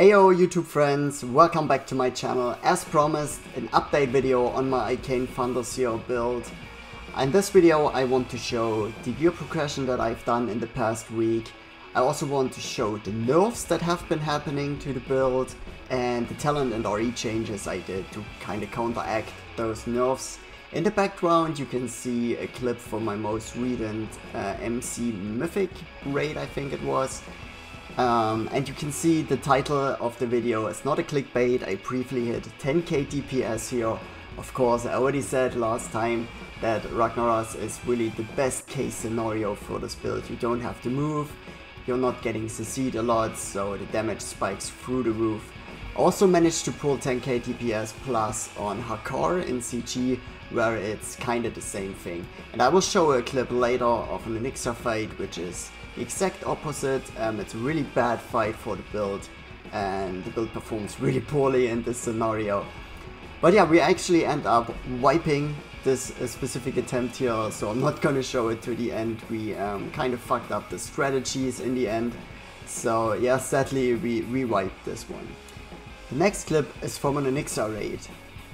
Heyo YouTube friends, welcome back to my channel. As promised, an update video on my Arcane Seer build. In this video I want to show the gear progression that I've done in the past week. I also want to show the nerfs that have been happening to the build and the talent and RE changes I did to kind of counteract those nerfs. In the background you can see a clip from my most recent MC Mythic raid, I think it was. And you can see the title of the video is not a clickbait. I briefly hit 10k DPS here. Of course, I already said last time that Ragnaros is really the best case scenario for this build. You don't have to move, you're not getting CC'd a lot, so the damage spikes through the roof. Also managed to pull 10k DPS plus on Hakar in CG, where it's kinda the same thing. And I will show a clip later of an Elixir fight, which is the exact opposite. It's a really bad fight for the build, and the build performs really poorly in this scenario. But yeah, we actually end up wiping this specific attempt here, so I'm not gonna show it to the end. We kind of fucked up the strategies in the end. So yeah, sadly we wiped this one. The next clip is from an Elixir raid.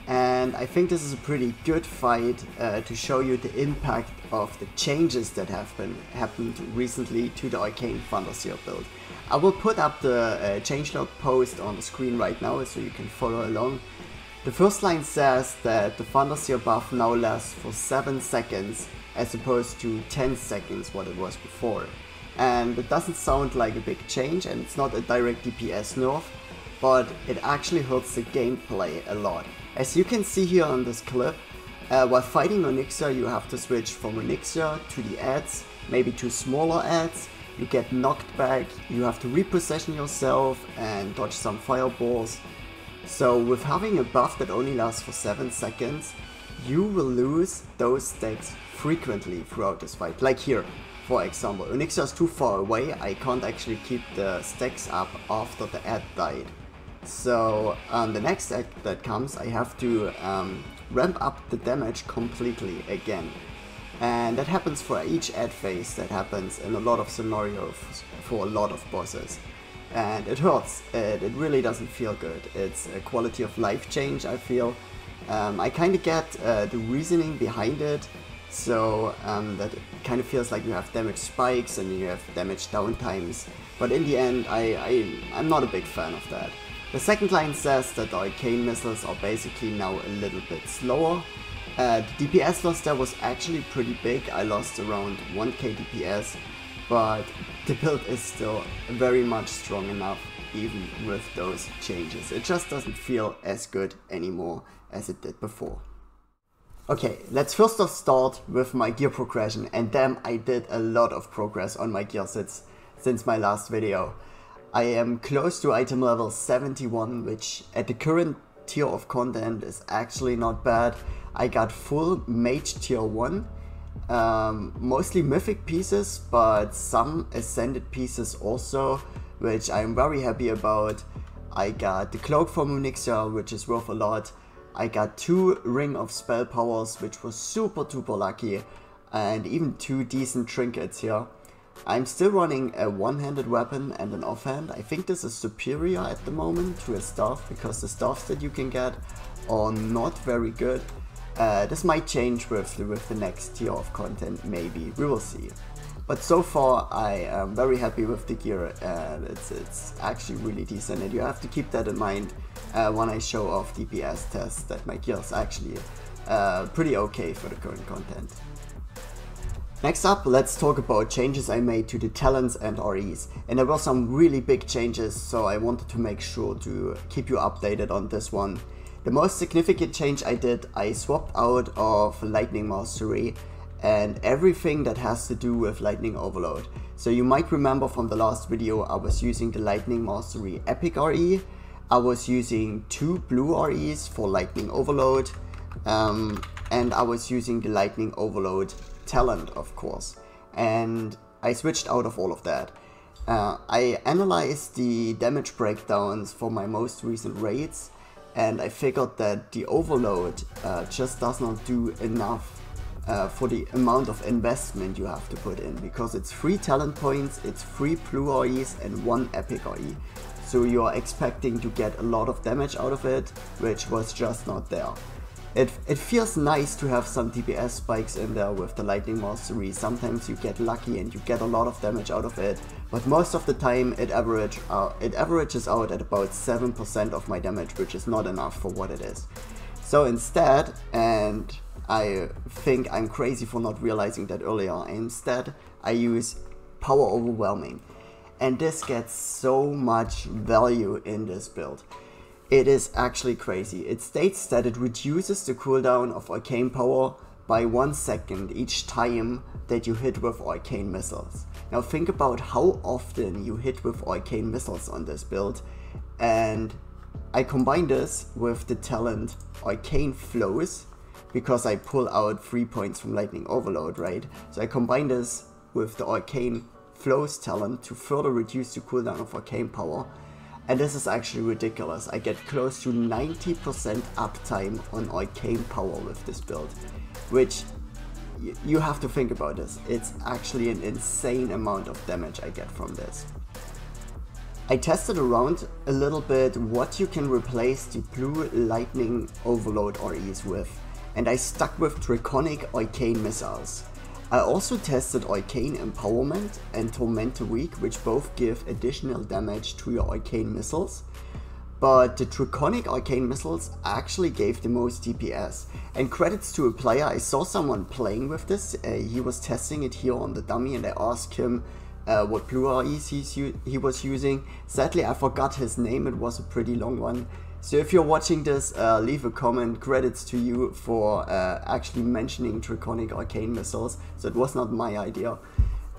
And I think this is a pretty good fight to show you the impact of the changes that have happened recently to the Arcane Seer build. I will put up the changelog post on the screen right now so you can follow along. The first line says that the Seer buff now lasts for 7 seconds as opposed to 10 seconds what it was before. And it doesn't sound like a big change, and it's not a direct DPS nerf, but it actually hurts the gameplay a lot. As you can see here on this clip, while fighting Elixir you have to switch from Elixir to the ads, maybe to smaller ads, you get knocked back, you have to reposition yourself and dodge some fireballs. So with having a buff that only lasts for 7 seconds, you will lose those stacks frequently throughout this fight. Like here, for example, Elixir is too far away, I can't actually keep the stacks up after the ad died. So the next act that comes, I have to ramp up the damage completely again. And that happens for each ad phase, that happens in a lot of scenarios for a lot of bosses. And it hurts, it really doesn't feel good. It's a quality of life change, I feel. I kind of get the reasoning behind it, so that it kind of feels like you have damage spikes and you have damage downtimes. But in the end, I'm not a big fan of that. The second line says that the Arcane missiles are basically now a little bit slower. The DPS loss there was actually pretty big. I lost around 1k DPS, but the build is still very much strong enough even with those changes. It just doesn't feel as good anymore as it did before. Okay, let's first off start with my gear progression, and damn, I did a lot of progress on my gear sets since my last video. I am close to item level 71, which at the current tier of content is actually not bad. I got full mage tier 1, mostly mythic pieces, but some ascended pieces also, which I'm very happy about. I got the cloak from Elixir, which is worth a lot. I got 2 ring of spell powers, which was super lucky, and even 2 decent trinkets here. I'm still running a one-handed weapon and an offhand. I think this is superior at the moment to a staff, because the staffs that you can get are not very good. This might change with the next tier of content, maybe, we will see. But so far I am very happy with the gear, and it's actually really decent, and you have to keep that in mind when I show off DPS tests, that my gear is actually pretty okay for the current content. Next up, let's talk about changes I made to the talents and REs. And there were some really big changes, so I wanted to make sure to keep you updated on this one. The most significant change I did, I swapped out of Lightning Mastery and everything that has to do with Lightning Overload. So you might remember from the last video I was using the Lightning Mastery Epic RE. I was using 2 blue REs for Lightning Overload, and I was using the Lightning Overload talent, of course, and I switched out of all of that. I analyzed the damage breakdowns for my most recent raids, and I figured that the overload just does not do enough for the amount of investment you have to put in, because it's 3 talent points, it's 3 blue REs and 1 epic RE. so you are expecting to get a lot of damage out of it, which was just not there. It feels nice to have some DPS spikes in there with the Lightning Mastery. Sometimes you get lucky and you get a lot of damage out of it, but most of the time it averages out at about 7% of my damage, which is not enough for what it is. So instead, and I think I'm crazy for not realizing that earlier, instead I use Power Overwhelming, and this gets so much value in this build. It is actually crazy. It states that it reduces the cooldown of Arcane Power by 1 second each time that you hit with Arcane Missiles. Now think about how often you hit with Arcane Missiles on this build, and I combine this with the talent Arcane Flows, because I pull out 3 points from Lightning Overload, right? So I combine this with the Arcane Flows talent to further reduce the cooldown of Arcane Power. And this is actually ridiculous. I get close to 90% uptime on Arcane Power with this build, which you have to think about this. It's actually an insane amount of damage I get from this. I tested around a little bit what you can replace the blue Lightning Overload REs with, and I stuck with Draconic Arcane Missiles. I also tested Arcane Empowerment and Tormentor Weak, which both give additional damage to your Arcane Missiles, but the Draconic Arcane Missiles actually gave the most DPS. And credits to a player, I saw someone playing with this, he was testing it here on the dummy, and I asked him what blue REs he was using. Sadly I forgot his name, it was a pretty long one. So if you're watching this, leave a comment. Credits to you for actually mentioning Draconic Arcane Missiles, so it was not my idea.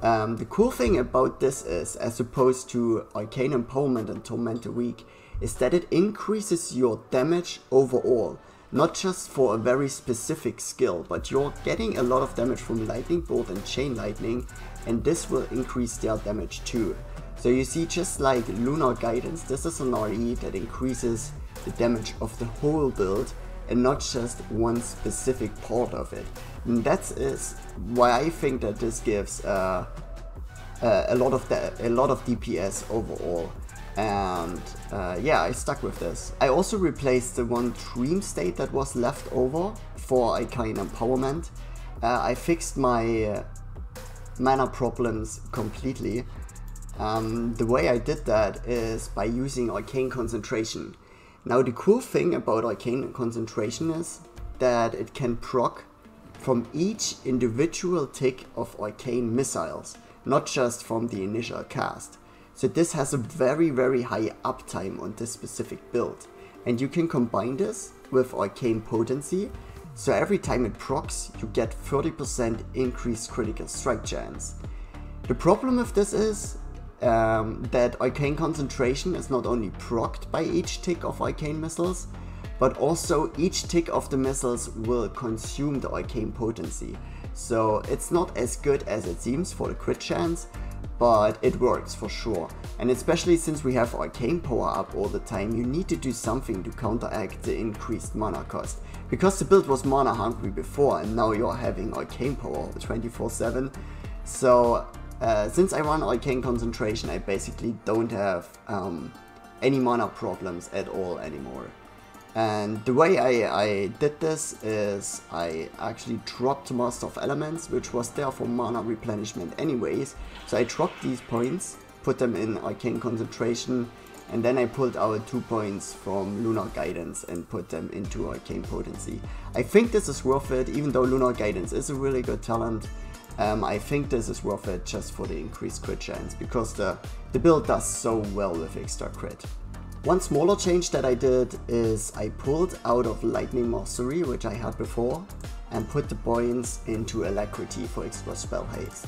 The cool thing about this is, as opposed to Arcane Empowerment and Tormentor Weak, is that it increases your damage overall. Not just for a very specific skill, but you're getting a lot of damage from Lightning Bolt and Chain Lightning, and this will increase their damage too. So you see, just like Lunar Guidance, this is an RE that increases the damage of the whole build and not just one specific part of it. And that is why I think that this gives a lot of DPS overall. And yeah, I stuck with this. I also replaced the one Dream State that was left over for Arcane Empowerment. I fixed my mana problems completely. The way I did that is by using Arcane Concentration. Now the cool thing about Arcane Concentration is that it can proc from each individual tick of Arcane Missiles, not just from the initial cast. So this has a very high uptime on this specific build. And you can combine this with Arcane Potency, so every time it procs you get 30% increased critical strike chance. The problem with this is that Arcane Concentration is not only procced by each tick of Arcane Missiles, but also each tick of the missiles will consume the Arcane Potency. So it's not as good as it seems for the crit chance, but it works for sure. And especially since we have Arcane Power up all the time, you need to do something to counteract the increased mana cost. Because the build was mana hungry before, and now you're having Arcane Power 24/7. So since I run Arcane Concentration, I basically don't have any mana problems at all anymore. And the way I did this is I actually dropped Master of Elements, which was there for mana replenishment anyways. So I dropped these points, put them in Arcane Concentration, and then I pulled out 2 points from Lunar Guidance and put them into Arcane Potency. I think this is worth it, even though Lunar Guidance is a really good talent. I think this is worth it just for the increased crit chance, because the build does so well with extra crit. One smaller change that I did is I pulled out of Lightning Mastery, which I had before, and put the points into Alacrity for extra spell haste.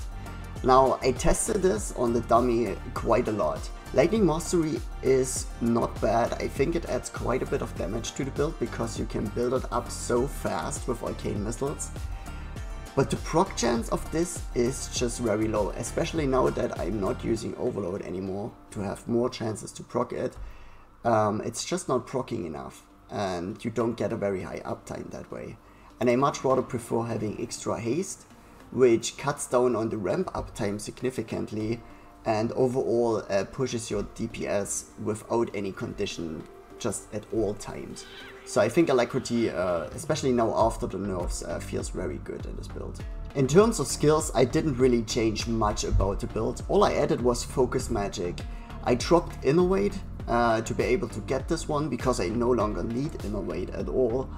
Now I tested this on the dummy quite a lot. Lightning Mastery is not bad. I think it adds quite a bit of damage to the build because you can build it up so fast with Arcane Missiles. But the proc chance of this is just very low, especially now that I'm not using Overload anymore to have more chances to proc it. It's just not proccing enough, and you don't get a very high uptime that way. And I much rather prefer having extra haste, which cuts down on the ramp uptime significantly, and overall pushes your DPS without any condition, just at all times. So I think Alacrity, especially now after the nerfs, feels very good in this build. In terms of skills, I didn't really change much about the build. All I added was Focus Magic. I dropped Innovate to be able to get this one, because I no longer need Innovate at all.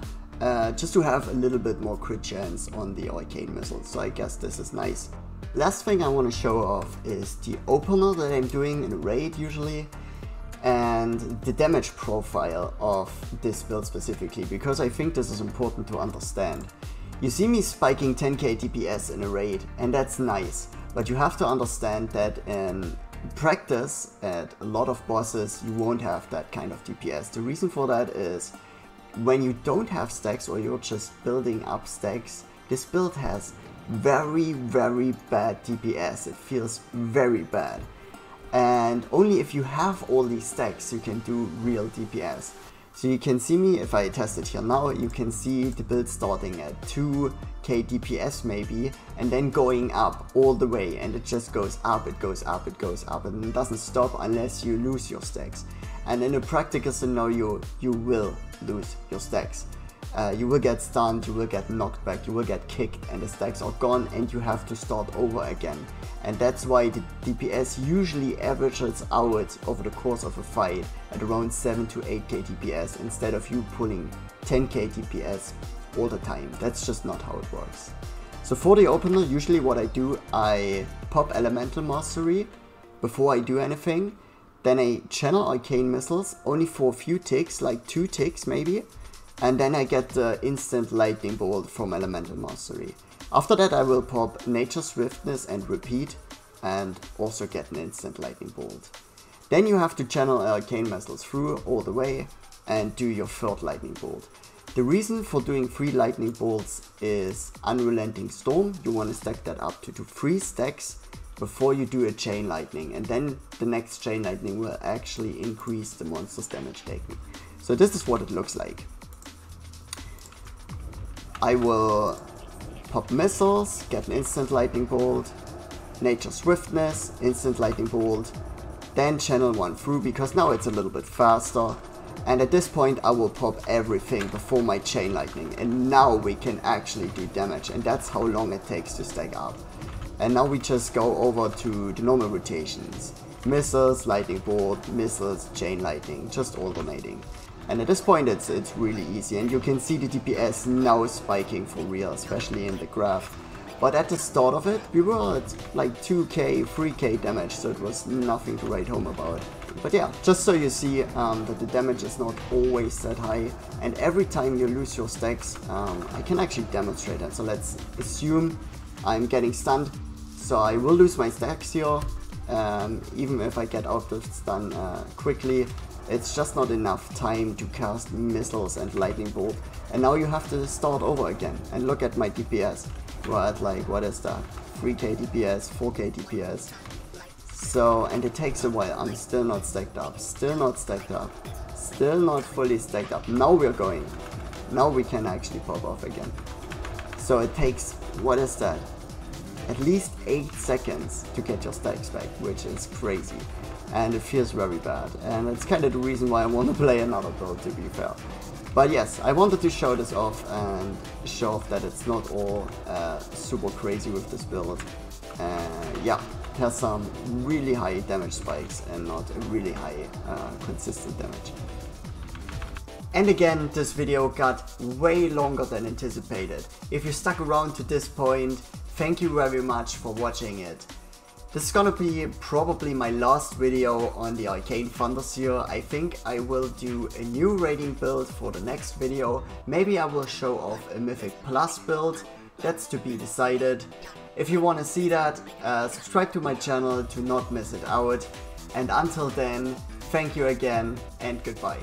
Just to have a little bit more crit chance on the Arcane missiles, so I guess this is nice. Last thing I want to show off is the opener that I'm doing in a raid usually, and the damage profile of this build specifically, because I think this is important to understand. You see me spiking 10k DPS in a raid, and that's nice, but you have to understand that in practice at a lot of bosses you won't have that kind of DPS. The reason for that is when you don't have stacks or you're just building up stacks, this build has very bad DPS. It feels very bad. And only if you have all these stacks you can do real DPS. So you can see me, if I test it here now, you can see the build starting at 2k DPS maybe, and then going up all the way, and it just goes up, it goes up, it goes up, and it doesn't stop unless you lose your stacks. And in a practical scenario, you will lose your stacks. You will get stunned, you will get knocked back, you will get kicked, and the stacks are gone, and you have to start over again. And that's why the DPS usually averages out over the course of a fight at around 7 to 8k DPS, instead of you pulling 10k DPS all the time. That's just not how it works. So for the opener, usually what I do, I pop Elemental Mastery before I do anything. Then I channel Arcane Missiles, only for a few ticks, like 2 ticks maybe. And then I get the instant Lightning Bolt from Elemental Mastery. After that I will pop Nature Swiftness and repeat, and also get an instant Lightning Bolt. Then you have to channel Arcane Missiles through all the way and do your third Lightning Bolt. The reason for doing 3 Lightning Bolts is Unrelenting Storm. You want to stack that up to 3 stacks before you do a Chain Lightning, and then the next Chain Lightning will actually increase the monster's damage taken. So this is what it looks like. I will pop missiles, get an instant Lightning Bolt, Nature Swiftness, instant Lightning Bolt, then channel 1 through, because now it's a little bit faster. And at this point I will pop everything before my Chain Lightning, and now we can actually do damage, and that's how long it takes to stack up. And now we just go over to the normal rotations. Missiles, Lightning Bolt, missiles, Chain Lightning, just alternating. And at this point it's really easy, and you can see the DPS now spiking for real, especially in the graph. But at the start of it, we were at like 2k, 3k damage, so it was nothing to write home about. But yeah, just so you see that the damage is not always that high, and every time you lose your stacks, I can actually demonstrate that. So let's assume I'm getting stunned, so I will lose my stacks here, even if I get out of stun quickly. It's just not enough time to cast missiles and Lightning Bolt, and now you have to start over again. And look at my DPS, we're at like, what is that, 3k DPS, 4k DPS. So, and it takes a while. I'm still not stacked up, still not stacked up, still not fully stacked up. Now we're going, now we can actually pop off again. So it takes, what is that, at least 8 seconds to get your stacks back, which is crazy. And it feels very bad, and it's kind of the reason why I want to play another build, to be fair. But yes, I wanted to show this off and show off that it's not all super crazy with this build. Yeah, it has some really high damage spikes and not a really high consistent damage. And again, this video got way longer than anticipated. If you stuck around to this point, thank you very much for watching it. This is gonna be probably my last video on the Arcane Seer. I think I will do a new raiding build for the next video. Maybe I will show off a Mythic Plus build. That's to be decided. If you want to see that, subscribe to my channel to not miss it out. And until then, thank you again and goodbye.